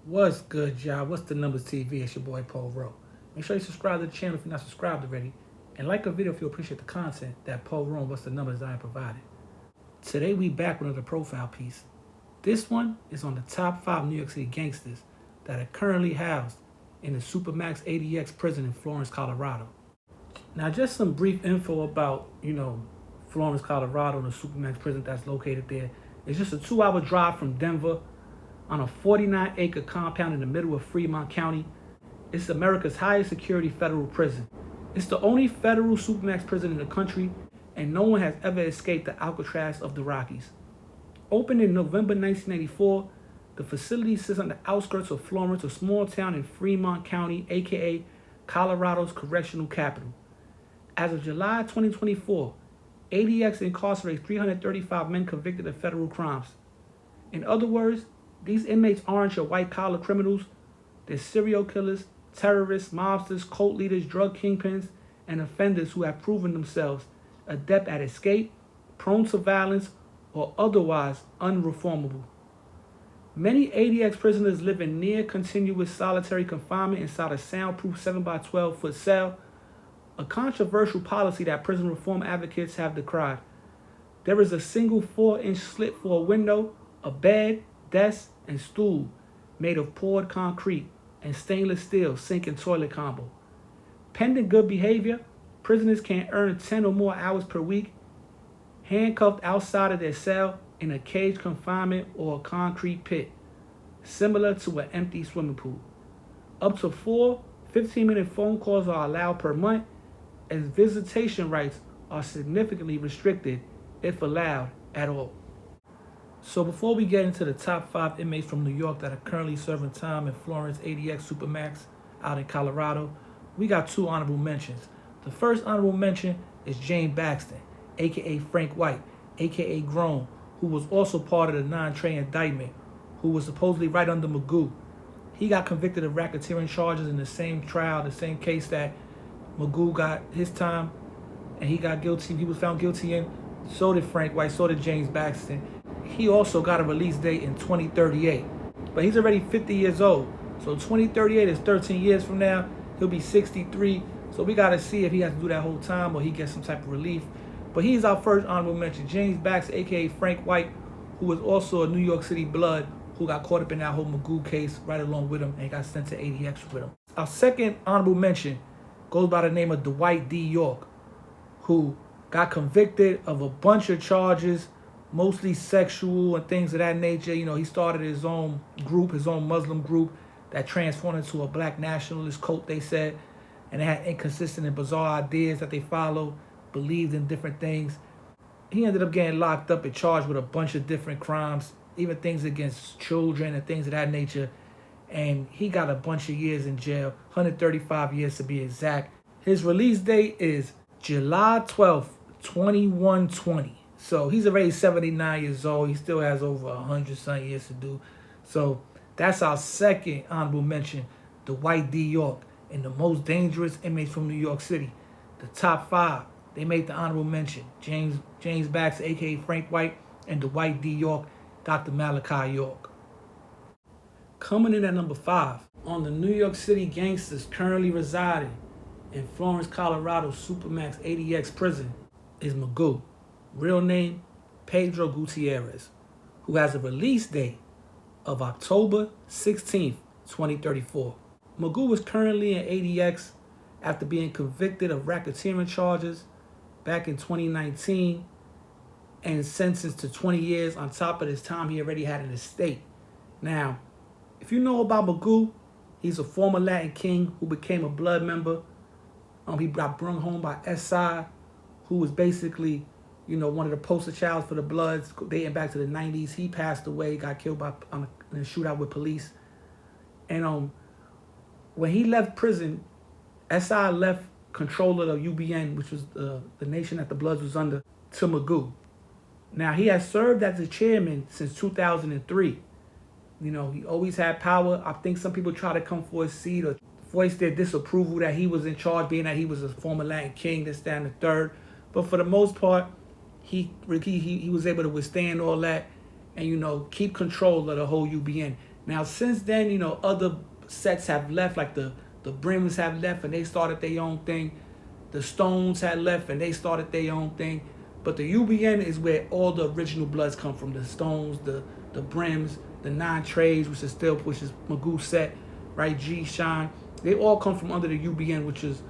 What's good, y'all? What's the numbers TV? It's your boy Pedro. Make sure you subscribe to the channel if you're not subscribed already, and like a video if you appreciate the content that Pedro and What's the Numbers I have provided. Today we back with another profile piece. This one is on the top 5 New York City gangsters that are currently housed in the Supermax ADX prison in Florence, Colorado. Now, just some brief info about, Florence, Colorado, and the Supermax prison that's located there. It's just a 2-hour drive from Denver on a 49-acre compound in the middle of Fremont County. It's America's highest security federal prison. It's the only federal Supermax prison in the country, and no one has ever escaped the Alcatraz of the Rockies. Opened in November 1984, the facility sits on the outskirts of Florence, a small town in Fremont County, aka Colorado's correctional capital. As of July 2024, ADX incarcerates 335 men convicted of federal crimes. In other words, these inmates aren't your white-collar criminals. They're serial killers, terrorists, mobsters, cult leaders, drug kingpins, and offenders who have proven themselves adept at escape, prone to violence, or otherwise unreformable. Many ADX prisoners live in near continuous solitary confinement inside a soundproof 7x12 foot cell, a controversial policy that prison reform advocates have decried. There is a single 4-inch slit for a window, a bed, desk, and stool made of poured concrete and stainless steel sink and toilet combo. Pending good behavior, prisoners can earn 10 or more hours per week, handcuffed outside of their cell in a cage confinement or a concrete pit, similar to an empty swimming pool. Up to 4 15-minute phone calls are allowed per month, as visitation rights are significantly restricted, if allowed at all. So before we get into the top 5 inmates from New York that are currently serving time in Florence ADX Supermax out in Colorado, we got 2 honorable mentions. The first honorable mention is James Baxton, aka Frank White, aka Grown, who was also part of the 9-tray indictment, who was supposedly right under Magoo. He got convicted of racketeering charges in the same trial, the same case that Magoo got his time, and he got guilty. He was found guilty in. So did Frank White, so did James Baxton. He also got a release date in 2038, but he's already 50 years old. So 2038 is 13 years from now. He'll be 63. So we got to see if he has to do that whole time or he gets some type of relief. But he's our first honorable mention. James Baxter, aka Frank White, who was also a New York City blood, who got caught up in that whole Magoo case right along with him and got sent to ADX with him. Our second honorable mention goes by the name of Dwight D. York, who got convicted of a bunch of charges, mostly sexual and things of that nature. He started his own group, his own Muslim group that transformed into a black nationalist cult, they said, and they had inconsistent and bizarre ideas that they followed, believed in different things. He ended up getting locked up and charged with a bunch of different crimes, even things against children and things of that nature. And he got a bunch of years in jail, 135 years to be exact. His release date is July 12th, 2120. So he's already 79 years old. He still has over 100-some years to do. So that's our second honorable mention, Dwight D. York, and the most dangerous inmates from New York City. The top 5, they made the honorable mention. James Baxter, a.k.a. Frank White, and Dwight D. York, Dr. Malachi York. Coming in at number 5, on the New York City gangsters currently residing in Florence, Colorado Supermax ADX prison is Magoo. Real name, Pedro Gutierrez, who has a release date of October 16th, 2034. Magoo was currently in ADX after being convicted of racketeering charges back in 2019 and sentenced to 20 years on top of this time he already had in his state. Now, if you know about Magoo, he's a former Latin king who became a blood member. He got brung home by SI, who was basically, one of the poster childs for the Bloods dating back to the 90s. He passed away, got killed in a shootout with police. And when he left prison, SI left control of the UBN, which was the nation that the Bloods was under, to Magoo. Now, he has served as the chairman since 2003. He always had power. I think some people try to come for his seat or voice their disapproval that he was in charge, being that he was a former Latin king, this, that, and the third. But for the most part, he was able to withstand all that and, keep control of the whole UBN. Now, since then, other sets have left, like the Brims have left and they started their own thing. The Stones had left and they started their own thing. But the UBN is where all the original Bloods come from. The Stones, the Brims, the Nine Trades, which is Magoo's set, right? G Shine. They all come from under the UBN, which is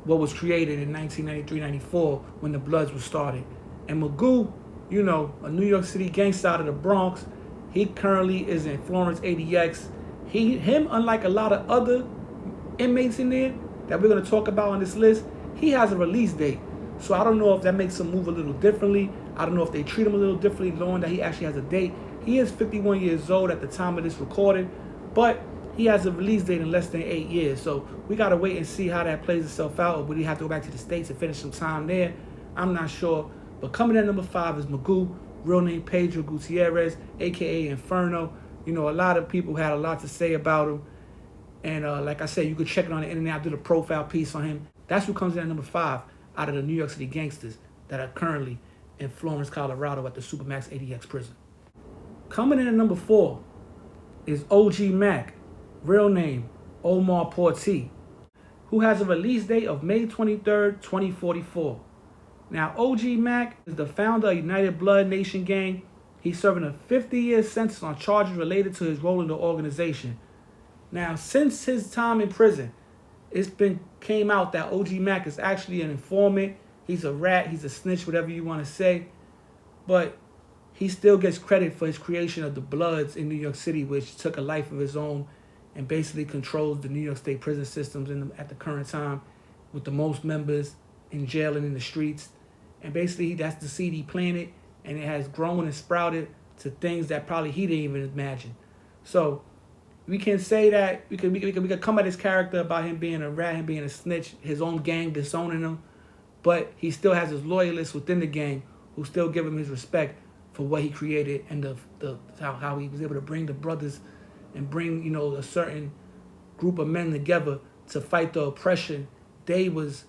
what was created in 1993-94 when the Bloods were started. And Magoo, a New York City gangster out of the Bronx, he currently is in Florence ADX. Him, unlike a lot of other inmates in there that we're going to talk about on this list, he has a release date. So I don't know if that makes him move a little differently. I don't know if they treat him a little differently, knowing that he actually has a date. He is 51 years old at the time of this recording, but he has a release date in less than 8 years. So we got to wait and see how that plays itself out. Or would he have to go back to the States and finish some time there? I'm not sure. But coming in at number 5 is Magoo, real name Pedro Gutierrez, a.k.a. Inferno. A lot of people had a lot to say about him. And like I said, you could check it on the internet. I did a profile piece on him. That's who comes in at number 5 out of the New York City gangsters that are currently in Florence, Colorado at the Supermax ADX prison. Coming in at number 4 is OG Mac, real name Omar Portee, who has a release date of May 23rd, 2044. Now, OG Mac is the founder of United Blood Nation Gang. He's serving a 50-year sentence on charges related to his role in the organization. Now, since his time in prison, came out that OG Mac is actually an informant. He's a rat, he's a snitch, whatever you want to say. But he still gets credit for his creation of the Bloods in New York City, which took a life of his own and basically controls the New York State prison systems at the current time, with the most members in jail and in the streets. And basically, that's the seed he planted, and it has grown and sprouted to things that probably he didn't even imagine. So we can say that we can come at his character about him being a rat, him being a snitch, his own gang disowning him, but he still has his loyalists within the gang who still give him his respect for what he created and how he was able to bring the brothers and bring a certain group of men together to fight the oppression they was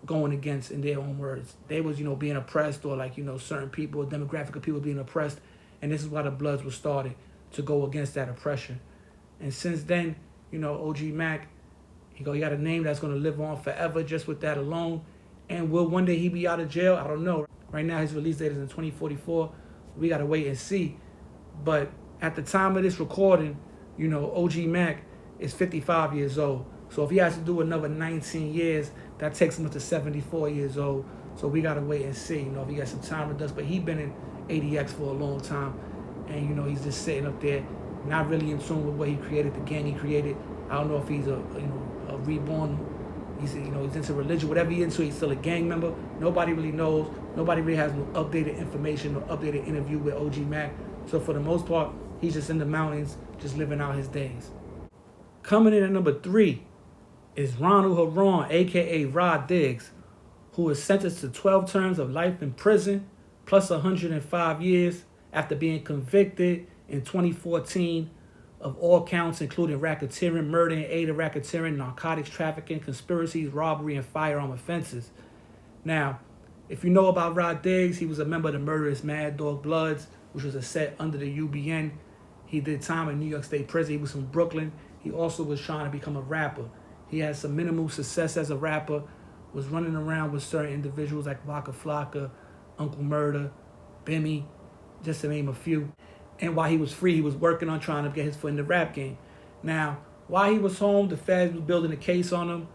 going against. In their own words, they was being oppressed, or certain people, a demographic of people being oppressed, and this is why the Bloods were started, to go against that oppression. And since then, OG Mac, he got a name that's going to live on forever just with that alone. And will one day he be out of jail? I don't know. Right now his release date is in 2044. We got to wait and see. But at the time of this recording, OG Mac is 55 years old. So if he has to do another 19 years, that takes him up to 74 years old. So we got to wait and see, if he got some time with us. But he's been in ADX for a long time. And, he's just sitting up there, not really in tune with what he created, the gang he created. I don't know if he's a reborn, he's into religion, whatever he's into, he's still a gang member. Nobody really knows. Nobody really has no updated information or updated interview with OG Mac. So for the most part, he's just in the mountains, just living out his days. Coming in at number 3 is Ronald Herron, a.k.a. Rod Diggs, who is sentenced to 12 terms of life in prison, plus 105 years after being convicted in 2014 of all counts, including racketeering, murder and aid of racketeering, narcotics trafficking, conspiracies, robbery, and firearm offenses. Now, if you know about Rod Diggs, he was a member of the murderous Mad Dog Bloods, which was a set under the UBN. He did time in New York State prison. He was from Brooklyn. He also was trying to become a rapper. He had some minimal success as a rapper, was running around with certain individuals like Waka Flocka, Uncle Murder, Bimmy, just to name a few. And while he was free, he was working on trying to get his foot in the rap game. Now, while he was home, the feds was building a case on him,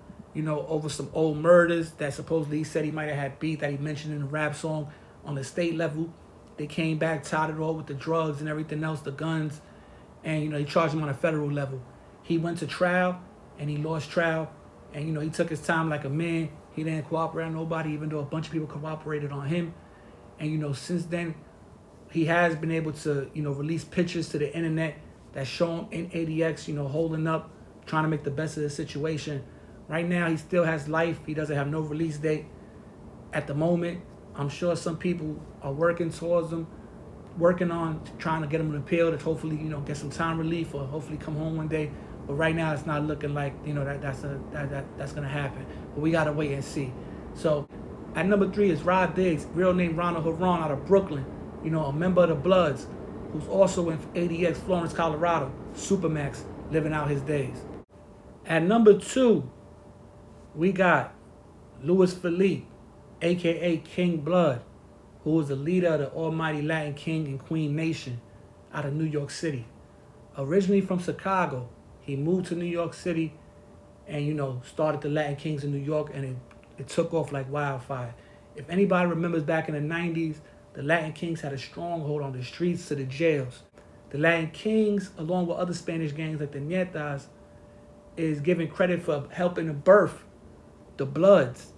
over some old murders that supposedly he said he might have had beat that he mentioned in the rap song on the state level. They came back, tied it all with the drugs and everything else, the guns, and, he charged him on a federal level. He went to trial, and he lost trial, and, he took his time like a man. He didn't cooperate on nobody, even though a bunch of people cooperated on him. And, since then, he has been able to, release pictures to the internet that show him in ADX, holding up, trying to make the best of the situation. Right now, he still has life. He doesn't have no release date at the moment. I'm sure some people are working towards him, working on trying to get him an appeal to hopefully, get some time relief or hopefully come home one day. But right now, it's not looking like, that's going to happen. But we got to wait and see. So at number 3 is Rod Diggs, real name Ronald Herron, out of Brooklyn. A member of the Bloods, who's also in ADX Florence, Colorado, Supermax, living out his days. At number 2, we got Luis Felipe, aka King Blood, who was the leader of the almighty Latin King and Queen Nation out of New York City. Originally from Chicago, he moved to New York City and, started the Latin Kings in New York, and it took off like wildfire. If anybody remembers back in the 90s, the Latin Kings had a stronghold on the streets to the jails. The Latin Kings, along with other Spanish gangs like the Nietas, is given credit for helping to birth the Bloods,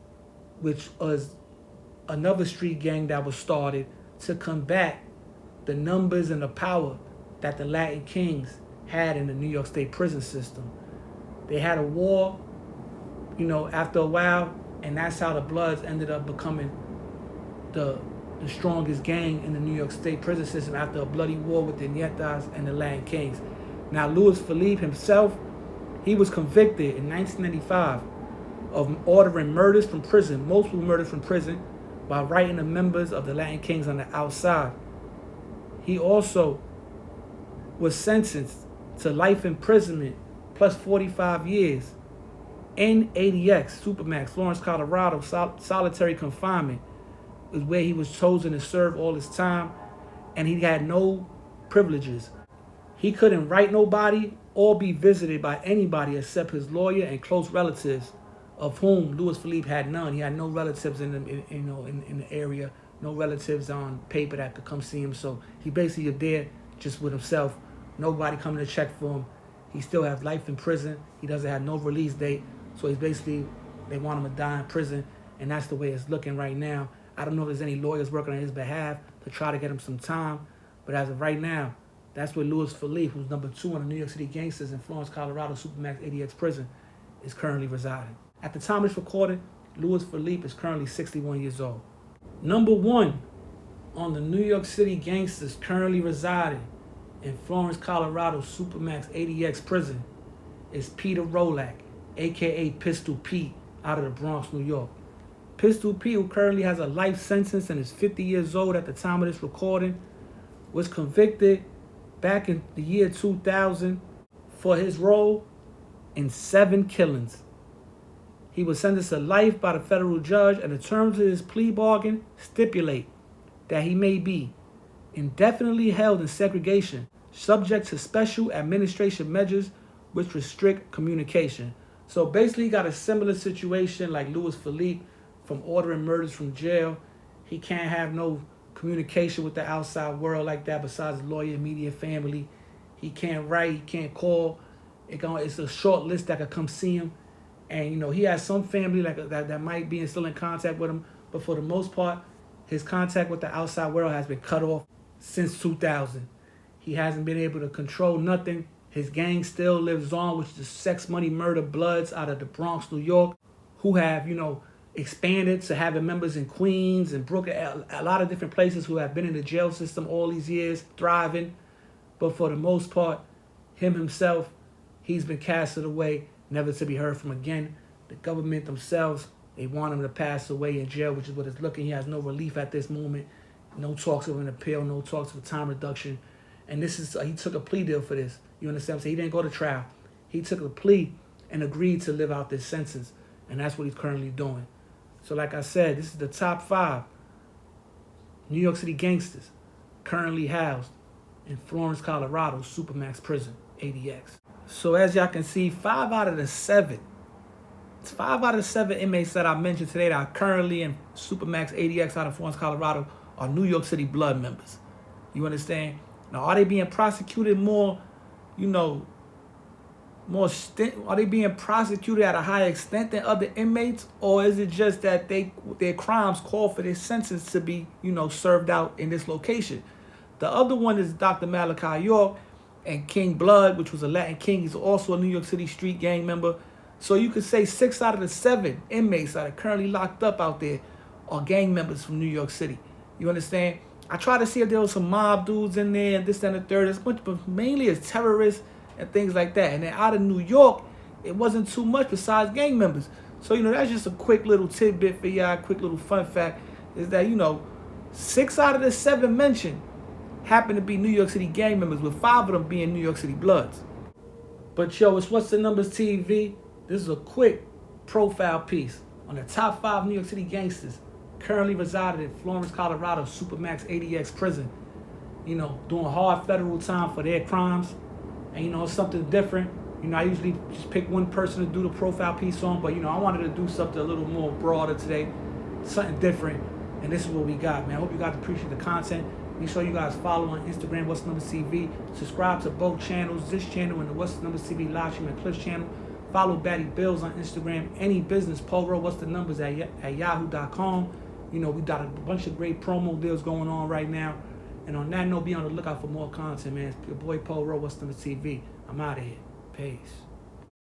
which was another street gang that was started to combat the numbers and the power that the Latin Kings had in the New York State prison system. They had a war, after a while, and that's how the Bloods ended up becoming the strongest gang in the New York State prison system after a bloody war with the Nietas and the Latin Kings. Now, Luis Felipe himself, he was convicted in 1995 of ordering murders from prison, multiple murders from prison, while writing the members of the Latin Kings on the outside. He also was sentenced to life imprisonment plus 45 years in ADX, Supermax, Florence, Colorado, solitary confinement is where he was chosen to serve all his time, and he had no privileges. He couldn't write nobody or be visited by anybody except his lawyer and close relatives, of whom Luis Felipe had none. He had no relatives in the area, no relatives on paper that could come see him. So he basically is there just with himself. Nobody coming to check for him. He still has life in prison. He doesn't have no release date. So he's basically, they want him to die in prison, and that's the way it's looking right now. I don't know if there's any lawyers working on his behalf to try to get him some time, but as of right now, that's where Luis Felipe, who's number 2 on the New York City Gangsters in Florence, Colorado, Supermax ADX prison, is currently residing. At the time it's recorded, Luis Felipe is currently 61 years old. Number 1 on the New York City Gangsters currently residing in Florence, Colorado, Supermax ADX prison is Pedro, aka Pistol Pete, out of the Bronx, New York. Pistol Pete, who currently has a life sentence and is 50 years old at the time of this recording, was convicted back in the year 2000 for his role in 7 killings. He was sentenced to life by the federal judge, and the terms of his plea bargain stipulate that he may be indefinitely held in segregation, subject to special administration measures which restrict communication. So basically, he got a similar situation like Luis Felipe from ordering murders from jail. He can't have no communication with the outside world like that besides his lawyer, immediate family. He can't write, he can't call. It's a short list that could come see him. And, he has some family that might be still in contact with him. But for the most part, his contact with the outside world has been cut off since 2000. He hasn't been able to control nothing. His gang still lives on, which is the Sex, Money, Murder Bloods out of the Bronx, New York, who have, expanded to having members in Queens and Brooklyn, a lot of different places, who have been in the jail system all these years, thriving. But for the most part, him himself, he's been casted away, never to be heard from again. The government themselves, they want him to pass away in jail, which is what it's looking. He has no relief at this moment. No talks of an appeal, no talks of a time reduction. And this is, he took a plea deal for this. You understand? So he didn't go to trial. He took a plea and agreed to live out this sentence. And that's what he's currently doing. So like I said, this is the top 5 New York City gangsters currently housed in Florence, Colorado, Supermax prison, ADX. So as y'all can see, 5 out of the 7 inmates that I mentioned today that are currently in Supermax ADX out of Florence, Colorado are New York City Blood members. You understand? Now, are they being prosecuted are they being prosecuted at a higher extent than other inmates? Or is it just that their crimes call for their sentence to be, served out in this location? The other one is Dr. Malachi York and King Blood, which was a Latin King. He's also a New York City street gang member. So you could say 6 out of the 7 inmates that are currently locked up out there are gang members from New York City. You understand? I tried to see if there was some mob dudes in there and this and the third, but mainly it's terrorists and things like that. And then out of New York, it wasn't too much besides gang members. So, that's just a quick little tidbit for y'all, quick little fun fact, is that, 6 out of the 7 mentioned happen to be New York City gang members, with 5 of them being New York City Bloods. But yo, it's What's the Numbers TV. This is a quick profile piece on the top 5 New York City gangsters currently residing in Florence, Colorado, Supermax ADX prison. You know, doing hard federal time for their crimes. And you know, it's something different. You know, I usually just pick one person to do the profile piece on, but you know, I wanted to do something a little more broader today, something different. And this is what we got, man. I hope you guys appreciate the content. Make sure you guys follow on Instagram, What's the Numbers TV. Subscribe to both channels, this channel and the What's the Numbers TV live stream and Clips channel. Follow Batty Bills on Instagram. Any business, Pedro, What's the Numbers at yahoo.com. You know, we got a bunch of great promo deals going on right now. And on that note, be on the lookout for more content, man. It's your boy Pedro, What's the Numbers TV. I'm out of here. Peace.